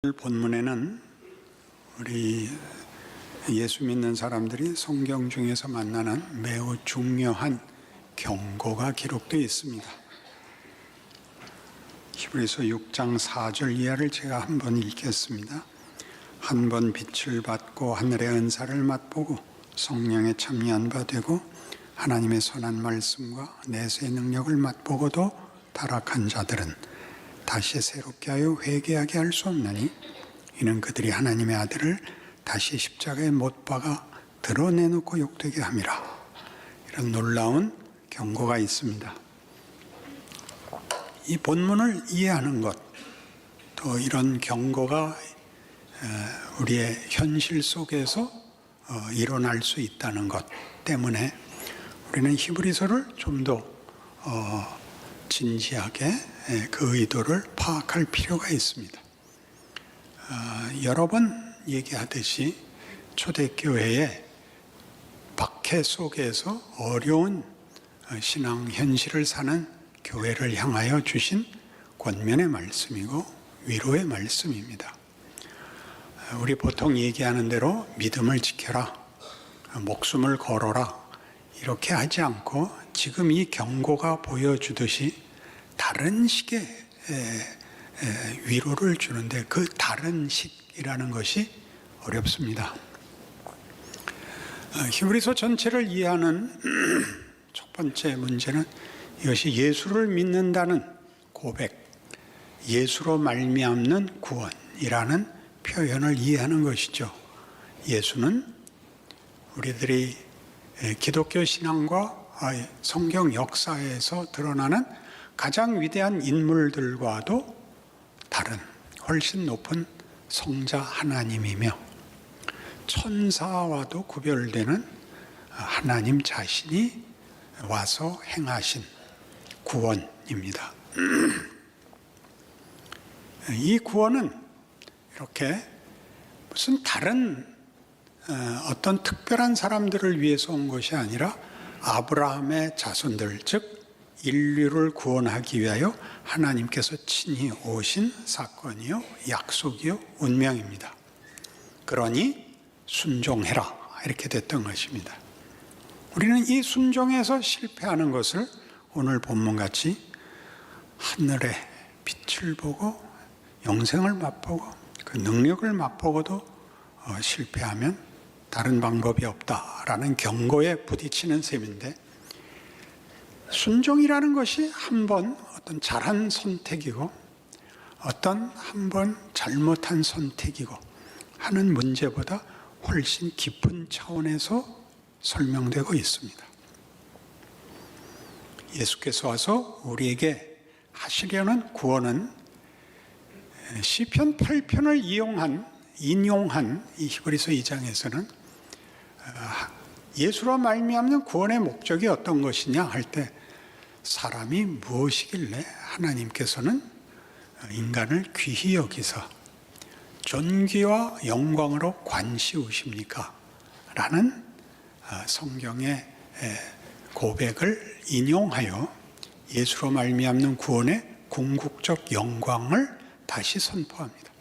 오늘 본문에는 우리 예수 믿는 사람들이 성경 중에서 만나는 매우 중요한 경고가 기록되어 있습니다. 히브리서 6장 4절 이하를 제가 한번 읽겠습니다. 한 번 빛을 받고 하늘의 은사를 맛보고 성령에 참여한 바 되고 하나님의 선한 말씀과 내세의 능력을 맛보고도 타락한 자들은 다시 새롭게 하여 회개하게 할 수 없나니 이는 그들이 하나님의 아들을 다시 십자가에 못 박아 드러내놓고 욕되게 함이라. 이런 놀라운 경고가 있습니다. 이 본문을 이해하는 것, 또 이런 경고가 우리의 현실 속에서 일어날 수 있다는 것 때문에 우리는 히브리서를 좀 더 진지하게 그 의도를 파악할 필요가 있습니다. 여러 번 얘기하듯이 초대교회의 박해 속에서 어려운 신앙 현실을 사는 교회를 향하여 주신 권면의 말씀이고 위로의 말씀입니다. 우리 보통 얘기하는 대로 믿음을 지켜라, 목숨을 걸어라 이렇게 하지 않고 지금 이 경고가 보여주듯이 다른 식의 위로를 주는데 그 다른 식이라는 것이 어렵습니다. 히브리서 전체를 이해하는 첫 번째 문제는 이것이 예수를 믿는다는 고백, 예수로 말미암는 구원이라는 표현을 이해하는 것이죠. 예수는 우리들이 기독교 신앙과 성경 역사에서 드러나는 가장 위대한 인물들과도 다른 훨씬 높은 성자 하나님이며 천사와도 구별되는 하나님 자신이 와서 행하신 구원입니다. 이 구원은 이렇게 무슨 다른 어떤 특별한 사람들을 위해서 온 것이 아니라 아브라함의 자손들, 즉 인류를 구원하기 위하여 하나님께서 친히 오신 사건이요, 약속이요, 운명입니다. 그러니 순종해라 이렇게 됐던 것입니다. 우리는 이 순종에서 실패하는 것을 오늘 본문같이 하늘의 빛을 보고 영생을 맛보고 그 능력을 맛보고도 실패하면 다른 방법이 없다라는 경고에 부딪히는 셈인데, 순종이라는 것이 한 번 어떤 잘한 선택이고 어떤 한 번 잘못한 선택이고 하는 문제보다 훨씬 깊은 차원에서 설명되고 있습니다. 예수께서 와서 우리에게 하시려는 구원은 시편 8편을 인용한 이 히브리서 2장에서는 예수로 말미암는 구원의 목적이 어떤 것이냐 할 때 사람이 무엇이길래 하나님께서는 인간을 귀히 여기사 존귀와 영광으로 관시우십니까? 라는 성경의 고백을 인용하여 예수로 말미암는 구원의 궁극적 영광을 다시 선포합니다.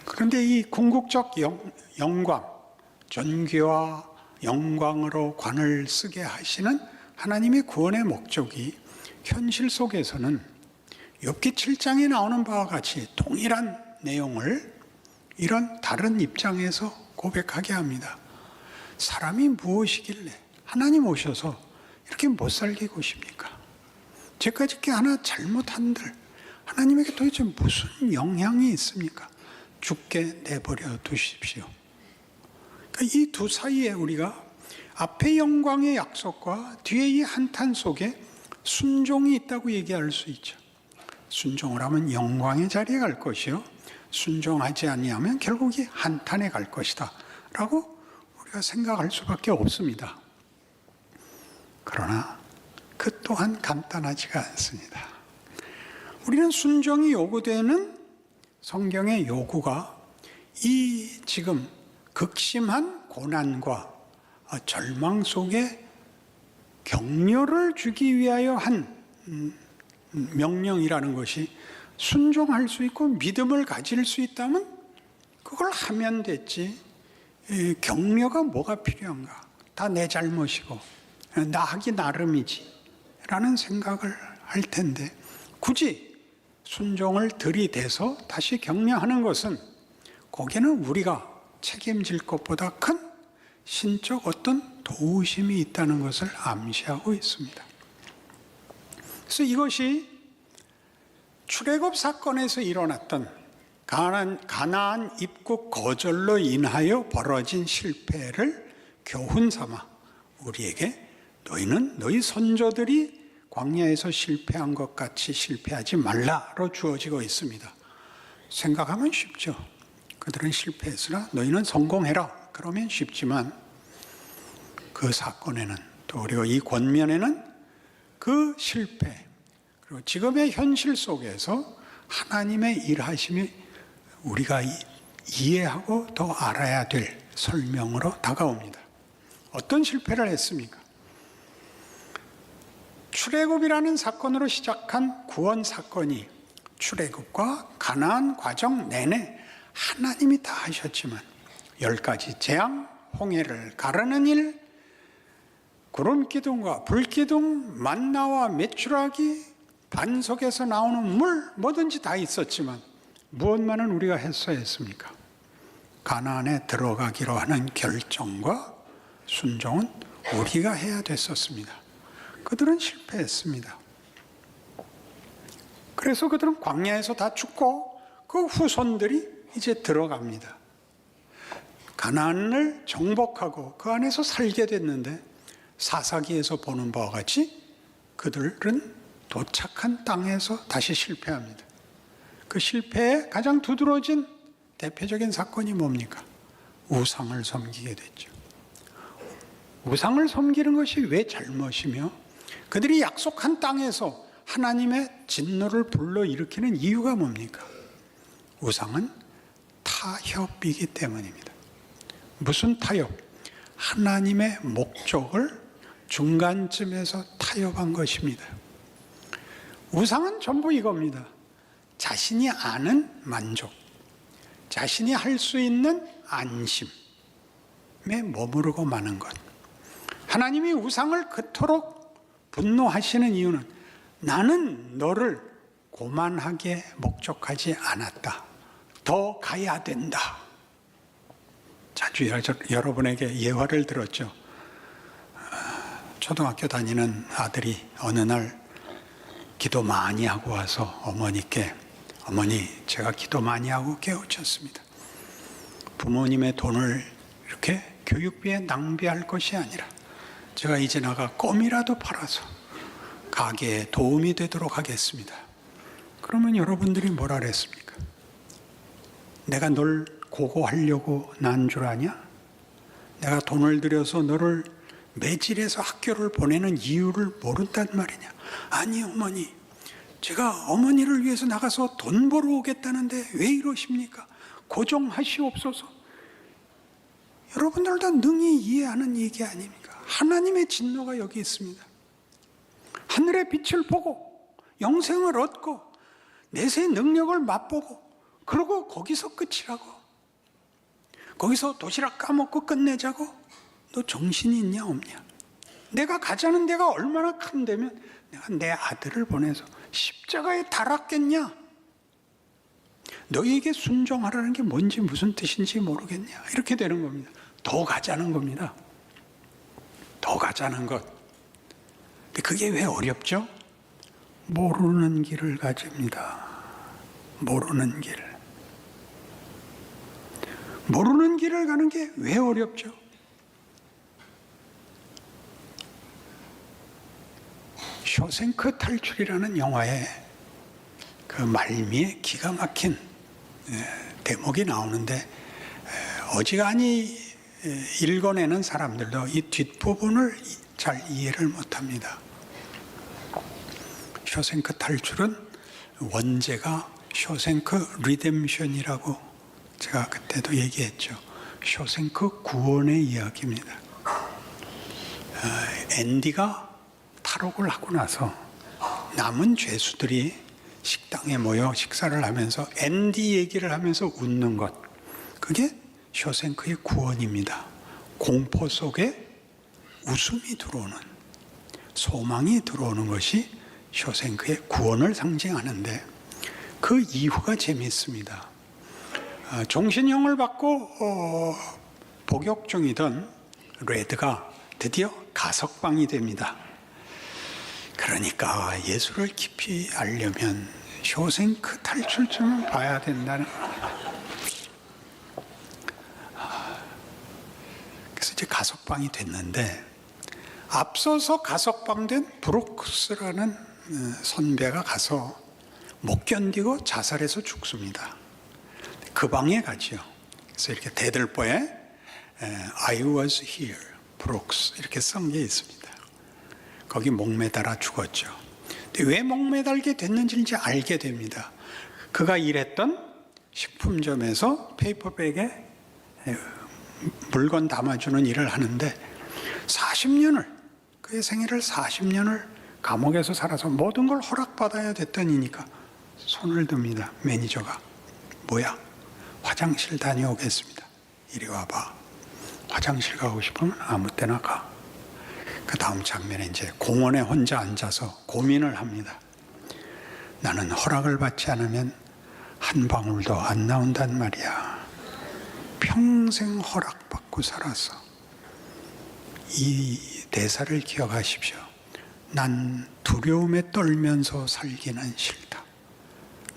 그런데 이 궁극적 영광, 존귀와 영광으로 관을 쓰게 하시는 하나님의 구원의 목적이 현실 속에서는 욥기 7장에 나오는 바와 같이 동일한 내용을 이런 다른 입장에서 고백하게 합니다. 사람이 무엇이길래 하나님 오셔서 이렇게 못 살게 구십니까? 제까지 게 하나 잘못한들 하나님에게 도대체 무슨 영향이 있습니까? 죽게 내버려 두십시오. 그러니까 이 두 사이에 우리가 앞에 영광의 약속과 뒤에 이 한탄 속에 순종이 있다고 얘기할 수 있죠. 순종을 하면 영광의 자리에 갈 것이요, 순종하지 아니하면 결국 이 한탄에 갈 것이다 라고 우리가 생각할 수밖에 없습니다. 그러나 그 또한 간단하지가 않습니다. 우리는 순종이 요구되는 성경의 요구가 이 지금 극심한 고난과 절망 속에 격려를 주기 위하여 한 명령이라는 것이 순종할 수 있고 믿음을 가질 수 있다면 그걸 하면 됐지. 격려가 뭐가 필요한가? 다 내 잘못이고 나 하기 나름이지 라는 생각을 할 텐데, 굳이 순종을 들이대서 다시 격려하는 것은 거기는 우리가 책임질 것보다 큰 신적 어떤 도우심이 있다는 것을 암시하고 있습니다. 그래서 이것이 출애굽 사건에서 일어났던 가나안 입국 거절로 인하여 벌어진 실패를 교훈 삼아 우리에게 너희는 너희 선조들이 광야에서 실패한 것 같이 실패하지 말라로 주어지고 있습니다. 생각하면 쉽죠. 그들은 실패했으나 너희는 성공해라. 그러면 쉽지만 그 사건에는, 또 그리고 이 권면에는 그 실패, 그리고 지금의 현실 속에서 하나님의 일하심이 우리가 이해하고 더 알아야 될 설명으로 다가옵니다. 어떤 실패를 했습니까? 출애굽이라는 사건으로 시작한 구원 사건이 출애굽과 가나안 과정 내내 하나님이 다 하셨지만 10가지 재앙, 홍해를 가르는 일, 구름 기둥과 불 기둥, 만나와 메추라기, 반석에서 나오는 물, 뭐든지 다 있었지만 무엇만은 우리가 했어야 했습니까? 가나안에 들어가기로 하는 결정과 순종은 우리가 해야 됐었습니다. 그들은 실패했습니다. 그래서 그들은 광야에서 다 죽고 그 후손들이 이제 들어갑니다. 가나안을 정복하고 그 안에서 살게 됐는데 사사기에서 보는 바와 같이 그들은 도착한 땅에서 다시 실패합니다. 그 실패의 가장 두드러진 대표적인 사건이 뭡니까? 우상을 섬기게 됐죠. 우상을 섬기는 것이 왜 잘못이며 그들이 약속한 땅에서 하나님의 진노를 불러일으키는 이유가 뭡니까? 우상은 타협이기 때문입니다. 무슨 타협? 하나님의 목적을 중간쯤에서 타협한 것입니다. 우상은 전부 이겁니다. 자신이 아는 만족, 자신이 할 수 있는 안심에 머무르고 마는 것. 하나님이 우상을 그토록 분노하시는 이유는 나는 너를 고만하게 목적하지 않았다. 더 가야 된다. 자주 여러분에게 예화를 들었죠. 초등학교 다니는 아들이 어느 날 기도 많이 하고 와서 어머니께, 어머니, 제가 기도 많이 하고 깨우쳤습니다. 부모님의 돈을 이렇게 교육비에 낭비할 것이 아니라 제가 이제 나가 껌이라도 팔아서 가게에 도움이 되도록 하겠습니다. 그러면 여러분들이 뭐라 그랬습니까? 내가 널 고고하려고 난 줄 아냐? 내가 돈을 들여서 너를 매질해서 학교를 보내는 이유를 모른단 말이냐? 아니 어머니, 제가 어머니를 위해서 나가서 돈 벌어 오겠다는데 왜 이러십니까? 고정하시옵소서. 여러분들 다 능히 이해하는 얘기 아닙니까? 하나님의 진노가 여기 있습니다. 하늘의 빛을 보고 영생을 얻고 내세의 능력을 맛보고 그러고 거기서 끝이라고. 거기서 도시락 까먹고 끝내자고? 너 정신이 있냐 없냐? 내가 가자는 데가 얼마나 큰 데면 내가 내 아들을 보내서 십자가에 달았겠냐? 너희에게 순종하라는 게 뭔지 무슨 뜻인지 모르겠냐? 이렇게 되는 겁니다. 더 가자는 겁니다. 더 가자는 것. 근데 그게 왜 어렵죠? 모르는 길을 가집니다. 모르는 길. 모르는 길을 가는 게 왜 어렵죠? 쇼생크 탈출이라는 영화에 그 말미에 기가 막힌 대목이 나오는데 어지간히 읽어내는 사람들도 이 뒷부분을 잘 이해를 못합니다. 쇼생크 탈출은 원제가 쇼생크 리뎀션이라고 제가 그때도 얘기했죠. 쇼생크 구원의 이야기입니다. 앤디가 탈옥을 하고 나서 남은 죄수들이 식당에 모여 식사를 하면서 앤디 얘기를 하면서 웃는 것, 그게 쇼생크의 구원입니다. 공포 속에 웃음이 들어오는, 소망이 들어오는 것이 쇼생크의 구원을 상징하는데, 그 이후가 재미있습니다. 종신형을 받고 복역 중이던 레드가 드디어 가석방이 됩니다. 그러니까 예수를 깊이 알려면 쇼생크 탈출점을 봐야 된다는. 그래서 이제 가석방이 됐는데, 앞서서 가석방된 브룩스라는 선배가 가서 못 견디고 자살해서 죽습니다. 그 방에 가죠. 그래서 이렇게 대들보에 I was here, 브룩스 이렇게 쓴 게 있습니다. 거기 목매달아 죽었죠. 근데 왜 목매달게 됐는지 이제 알게 됩니다. 그가 일했던 식품점에서 페이퍼백에 물건 담아주는 일을 하는데 40년을, 그의 생애를 40년을 감옥에서 살아서 모든 걸 허락받아야 됐던 이니까 손을 듭니다. 매니저가. 뭐야? 화장실 다녀오겠습니다. 이리 와봐. 화장실 가고 싶으면 아무 때나 가. 그 다음 장면에 이제 공원에 혼자 앉아서 고민을 합니다. 나는 허락을 받지 않으면 한 방울도 안 나온단 말이야. 평생 허락받고 살았어. 이 대사를 기억하십시오. 난 두려움에 떨면서 살기는 싫다.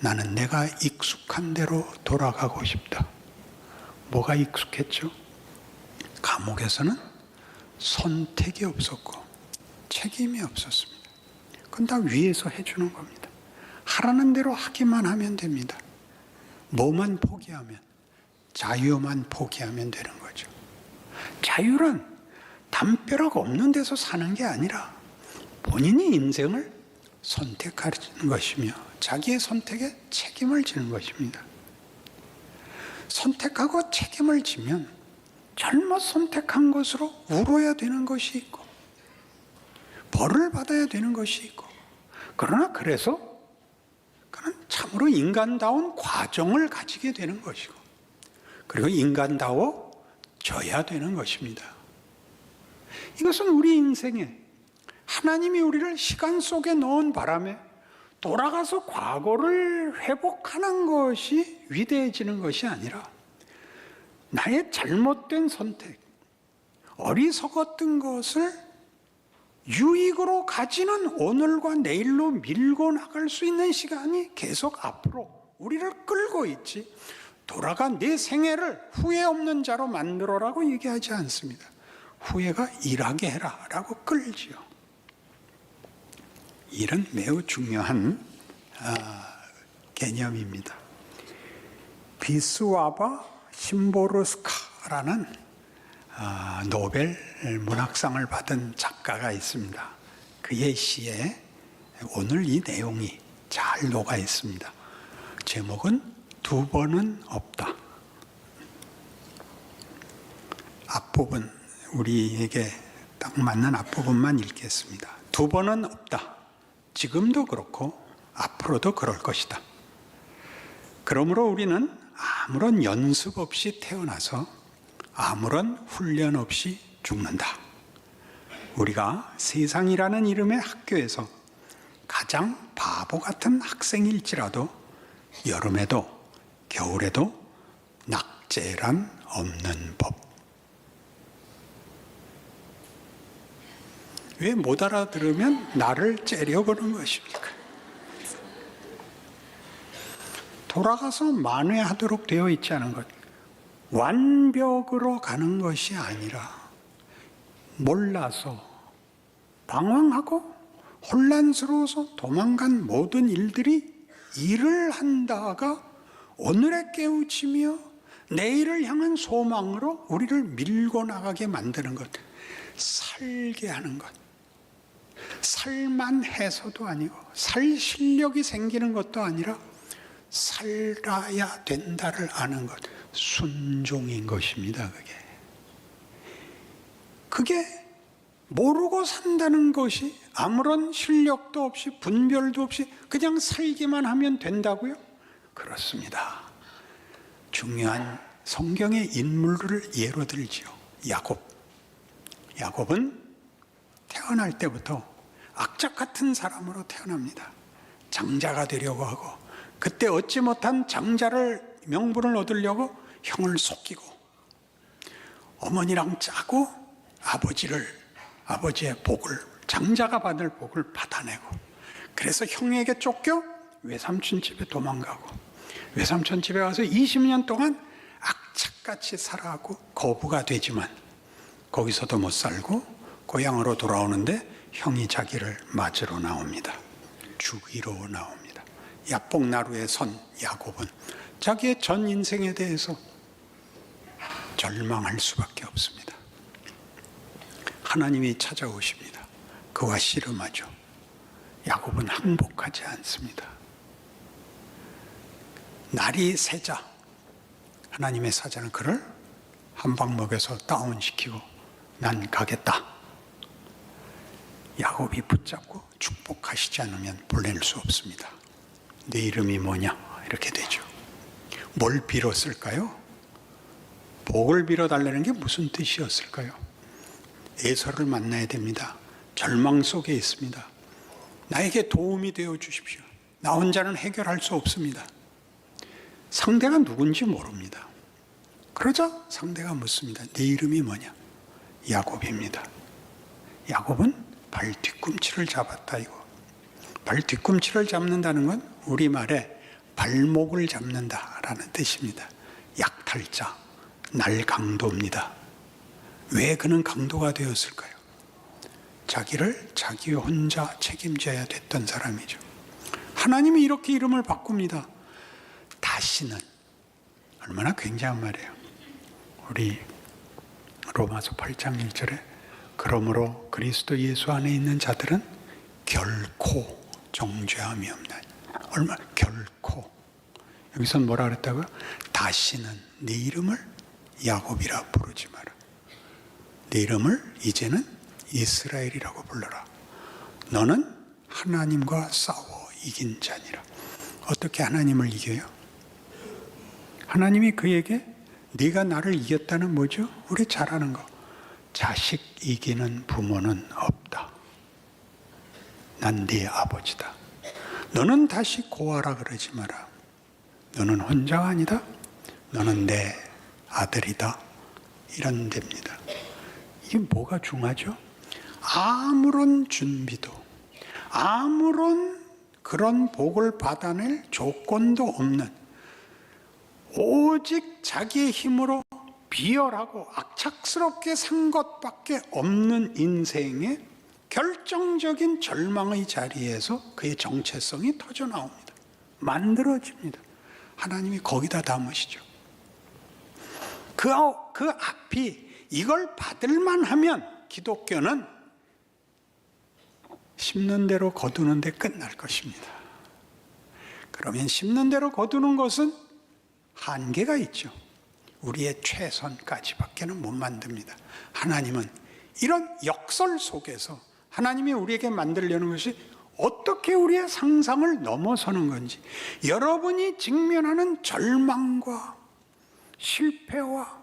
나는 내가 익숙한 대로 돌아가고 싶다. 뭐가 익숙했죠? 감옥에서는 선택이 없었고 책임이 없었습니다. 그건 다 위에서 해주는 겁니다. 하라는 대로 하기만 하면 됩니다. 뭐만 포기하면, 자유만 포기하면 되는 거죠. 자유란 담벼락 없는 데서 사는 게 아니라 본인이 인생을 선택하는 것이며 자기의 선택에 책임을 지는 것입니다. 선택하고 책임을 지면 잘못 선택한 것으로 울어야 되는 것이 있고 벌을 받아야 되는 것이 있고, 그러나 그래서 그는 참으로 인간다운 과정을 가지게 되는 것이고, 그리고 인간다워져야 되는 것입니다. 이것은 우리 인생에 하나님이 우리를 시간 속에 넣은 바람에 돌아가서 과거를 회복하는 것이 위대해지는 것이 아니라 나의 잘못된 선택, 어리석었던 것을 유익으로 가지는 오늘과 내일로 밀고 나갈 수 있는 시간이 계속 앞으로 우리를 끌고 있지, 돌아간 내 생애를 후회 없는 자로 만들어라고 얘기하지 않습니다. 후회가 일하게 해라 라고 끌지요. 일은 매우 중요한 개념입니다. 비스와바 심보르스카라는 노벨 문학상을 받은 작가가 있습니다. 그의 시에 오늘 이 내용이 잘 녹아 있습니다. 제목은 두 번은 없다. 앞부분, 우리에게 딱 맞는 앞부분만 읽겠습니다. 두 번은 없다. 지금도 그렇고 앞으로도 그럴 것이다. 그러므로 우리는 아무런 연습 없이 태어나서 아무런 훈련 없이 죽는다. 우리가 세상이라는 이름의 학교에서 가장 바보 같은 학생일지라도 여름에도 겨울에도 낙제란 없는 법. 왜 못 알아들으면 나를 째려보는 것입니까? 돌아가서 만회하도록 되어 있지 않은 것, 완벽으로 가는 것이 아니라 몰라서 방황하고 혼란스러워서 도망간 모든 일들이 일을 한다가 오늘의 깨우치며 내일을 향한 소망으로 우리를 밀고 나가게 만드는 것, 살게 하는 것. 살만해서도 아니고 살 실력이 생기는 것도 아니라 살아야 된다를 아는 것, 순종인 것입니다. 그게 모르고 산다는 것이 아무런 실력도 없이 분별도 없이 그냥 살기만 하면 된다고요? 그렇습니다. 중요한 성경의 인물을 예로 들지요. 야곱은 태어날 때부터 악착 같은 사람으로 태어납니다. 장자가 되려고 하고, 그때 얻지 못한 장자를 명분을 얻으려고 형을 속이고, 어머니랑 짜고 아버지의 복을, 장자가 받을 복을 받아내고, 그래서 형에게 쫓겨 외삼촌 집에 도망가고, 외삼촌 집에 가서 20년 동안 악착같이 살아가고 거부가 되지만 거기서도 못 살고 고향으로 돌아오는데 형이 자기를 맞으러 나옵니다. 죽이러 나옵니다. 야복나루에 선 야곱은 자기의 전 인생에 대해서 절망할 수밖에 없습니다. 하나님이 찾아오십니다. 그와 씨름하죠. 야곱은 항복하지 않습니다. 날이 새자 하나님의 사자는 그를 한 방 먹여서 다운시키고 난 가겠다. 야곱이 붙잡고 축복하시지 않으면 보낼 수 없습니다. 네 이름이 뭐냐? 이렇게 되죠. 뭘 빌었을까요? 복을 빌어달라는 게 무슨 뜻이었을까요? 에서를 만나야 됩니다. 절망 속에 있습니다. 나에게 도움이 되어 주십시오. 나 혼자는 해결할 수 없습니다. 상대가 누군지 모릅니다. 그러자 상대가 묻습니다. 네 이름이 뭐냐? 야곱입니다. 야곱은 발 뒤꿈치를 잡았다 이거. 발 뒤꿈치를 잡는다는 건 우리말에 발목을 잡는다라는 뜻입니다. 약탈자, 날강도입니다. 왜 그는 강도가 되었을까요? 자기를 자기 혼자 책임져야 됐던 사람이죠. 하나님이 이렇게 이름을 바꿉니다. 다시는. 얼마나 굉장한 말이에요. 우리 로마서 8장 1절에 그러므로 그리스도 예수 안에 있는 자들은 결코 정죄함이 없나니. 얼마나 결코. 여기서 뭐라 그랬다고요? 다시는 네 이름을 야곱이라 부르지 마라. 네 이름을 이제는 이스라엘이라고 불러라. 너는 하나님과 싸워 이긴 자니라. 어떻게 하나님을 이겨요? 하나님이 그에게 네가 나를 이겼다는 뭐죠? 우리 잘 아는 거. 자식 이기는 부모는 없다. 난 네 아버지다. 너는 다시 고아라 그러지 마라. 너는 혼자가 아니다. 너는 내 아들이다. 이런 데입니다. 이게 뭐가 중하죠? 아무런 준비도, 아무런 그런 복을 받아낼 조건도 없는, 오직 자기의 힘으로 비열하고 악착스럽게 산 것밖에 없는 인생의 결정적인 절망의 자리에서 그의 정체성이 터져 나옵니다. 만들어집니다. 하나님이 거기다 담으시죠. 그 앞이 이걸 받을만 하면 기독교는 심는 대로 거두는 데 끝날 것입니다. 그러면 심는 대로 거두는 것은 한계가 있죠. 우리의 최선까지밖에는 못 만듭니다. 하나님은 이런 역설 속에서 하나님이 우리에게 만들려는 것이 어떻게 우리의 상상을 넘어서는 건지, 여러분이 직면하는 절망과 실패와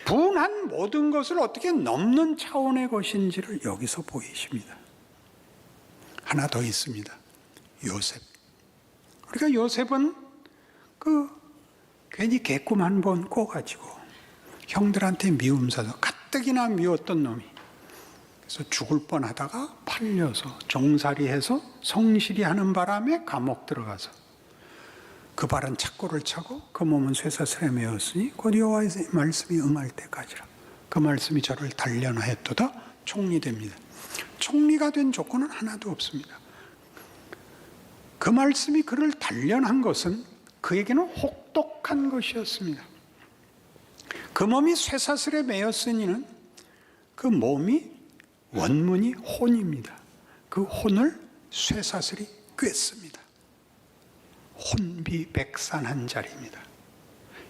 분한 모든 것을 어떻게 넘는 차원의 것인지를 여기서 보이십니다. 하나 더 있습니다. 요셉. 우리가 요셉은 괜히 개꿈 한 번 꿔가지고 형들한테 미움 사서 가뜩이나 미웠던 놈이, 그래서 죽을 뻔하다가 팔려서 종살이해서 성실히 하는 바람에 감옥 들어가서 그 발은 착고를 차고 그 몸은 쇠사슬에 매었으니 곧 여호와의 말씀이 응할 때까지라. 그 말씀이 저를 단련하였도다. 총리됩니다. 총리가 된 조건은 하나도 없습니다. 그 말씀이 그를 단련한 것은 그에게는 혹독한 것이었습니다. 그 몸이 쇠사슬에 매였으니는 그 몸이 원문이 혼입니다. 그 혼을 쇠사슬이 꿰습니다. 혼비백산한 자리입니다.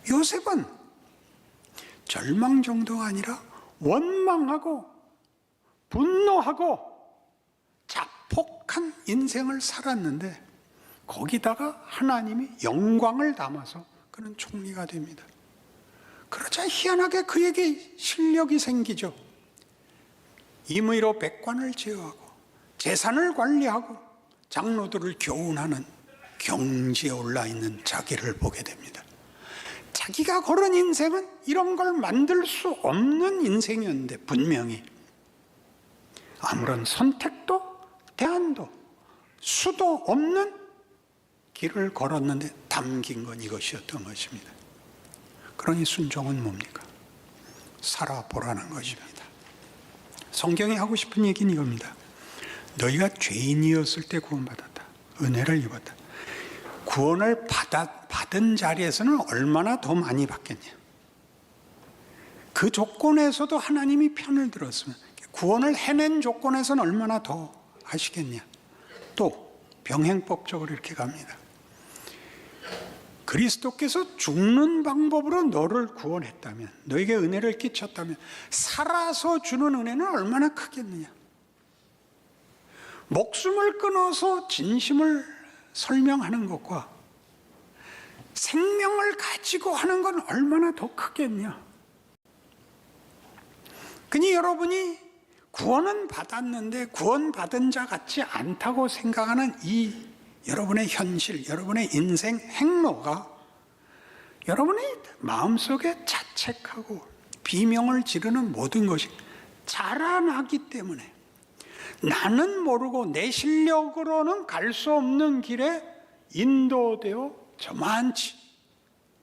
요셉은 절망 정도가 아니라 원망하고 분노하고 인생을 살았는데 거기다가 하나님이 영광을 담아서 그는 총리가 됩니다. 그러자 희한하게 그에게 실력이 생기죠. 임의로 백관을 제어하고 재산을 관리하고 장로들을 교훈하는 경지에 올라있는 자기를 보게 됩니다. 자기가 걸은 인생은 이런 걸 만들 수 없는 인생이었는데 분명히 아무런 선택도 대안도 수도 없는 길을 걸었는데 담긴 건 이것이었던 것입니다. 그러니 순종은 뭡니까? 살아보라는 것입니다. 성경이 하고 싶은 얘기는 이겁니다. 너희가 죄인이었을 때 구원받았다. 은혜를 입었다. 구원을 받은 자리에서는 얼마나 더 많이 받겠냐. 그 조건에서도 하나님이 편을 들었으면 구원을 해낸 조건에서는 얼마나 더 하시겠냐. 또 병행법적으로 이렇게 갑니다. 그리스도께서 죽는 방법으로 너를 구원했다면, 너에게 은혜를 끼쳤다면 살아서 주는 은혜는 얼마나 크겠느냐. 목숨을 끊어서 진심을 설명하는 것과 생명을 가지고 하는 건 얼마나 더 크겠냐. 그니 여러분이 구원은 받았는데 구원받은 자 같지 않다고 생각하는 이 여러분의 현실, 여러분의 인생 행로가 여러분의 마음속에 자책하고 비명을 지르는 모든 것이 자라나기 때문에 나는 모르고 내 실력으로는 갈 수 없는 길에 인도되어 저만치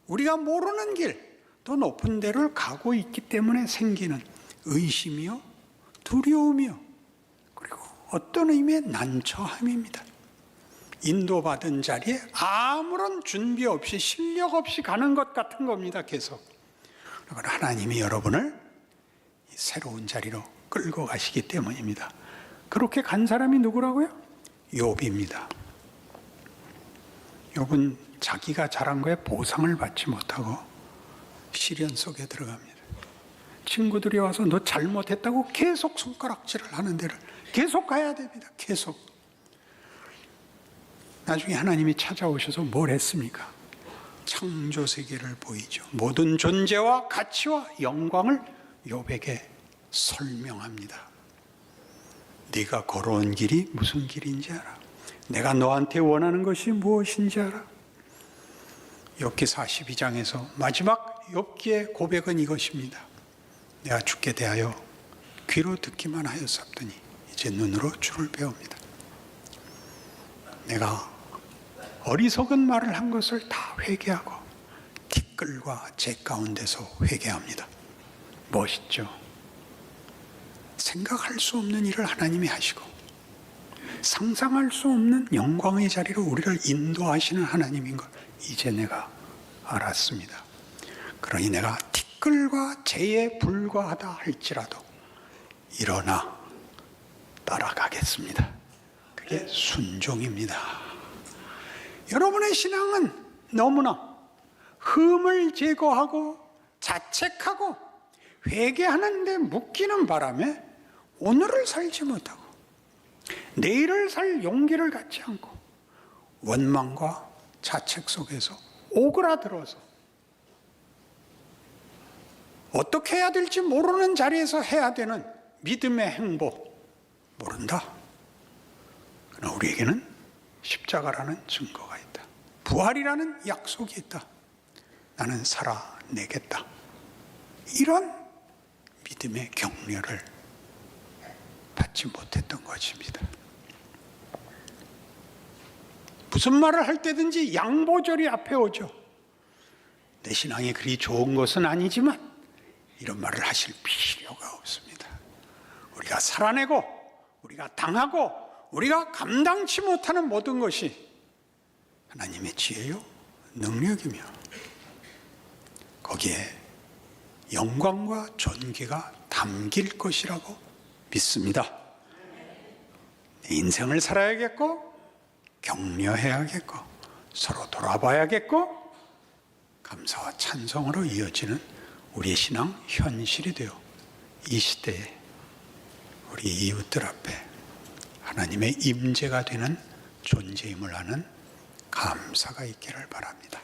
우리가 모르는 길, 더 높은 데를 가고 있기 때문에 생기는 의심이요, 두려움이요, 그리고 어떤 의미의 난처함입니다. 인도받은 자리에 아무런 준비 없이 실력 없이 가는 것 같은 겁니다. 계속. 그러나 하나님이 여러분을 새로운 자리로 끌고 가시기 때문입니다. 그렇게 간 사람이 누구라고요? 욥입니다. 욥은 자기가 잘한 거에 보상을 받지 못하고 시련 속에 들어갑니다. 친구들이 와서 너 잘못했다고 계속 손가락질을 하는 데를 계속 가야 됩니다. 계속. 나중에 하나님이 찾아오셔서 뭘 했습니까? 창조 세계를 보이죠. 모든 존재와 가치와 영광을 욥에게 설명합니다. 네가 걸어온 길이 무슨 길인지 알아? 내가 너한테 원하는 것이 무엇인지 알아? 욥기 42장에서 마지막 욥기의 고백은 이것입니다. 내가 주께 대하여 귀로 듣기만 하였었더니 이제 눈으로 주를 배웁니다. 내가 어리석은 말을 한 것을 다 회개하고 티끌과 재 가운데서 회개합니다. 멋있죠? 생각할 수 없는 일을 하나님이 하시고 상상할 수 없는 영광의 자리로 우리를 인도하시는 하나님인 걸 이제 내가 알았습니다. 그러니 내가 티끌과 재에 불과하다 할지라도 일어나 따라가겠습니다. 그게 순종입니다. 여러분의 신앙은 너무나 흠을 제거하고 자책하고 회개하는 데 묶이는 바람에 오늘을 살지 못하고 내일을 살 용기를 갖지 않고 원망과 자책 속에서 오그라들어서 어떻게 해야 될지 모르는 자리에서 해야 되는 믿음의 행보 모른다. 그러나 우리에게는 십자가라는 증거가 있다. 부활이라는 약속이 있다. 나는 살아내겠다. 이런 믿음의 격려를 받지 못했던 것입니다. 무슨 말을 할 때든지 양보절이 앞에 오죠. 내 신앙이 그리 좋은 것은 아니지만 이런 말을 하실 필요가 없습니다. 우리가 살아내고 우리가 당하고 우리가 감당치 못하는 모든 것이 하나님의 지혜요 능력이며 거기에 영광과 존귀가 담길 것이라고 믿습니다. 내 인생을 살아야겠고 격려해야겠고 서로 돌아봐야겠고 감사와 찬송으로 이어지는 우리의 신앙 현실이 되어 이 시대에 우리 이웃들 앞에 하나님의 임재가 되는 존재임을 아는 감사가 있기를 바랍니다.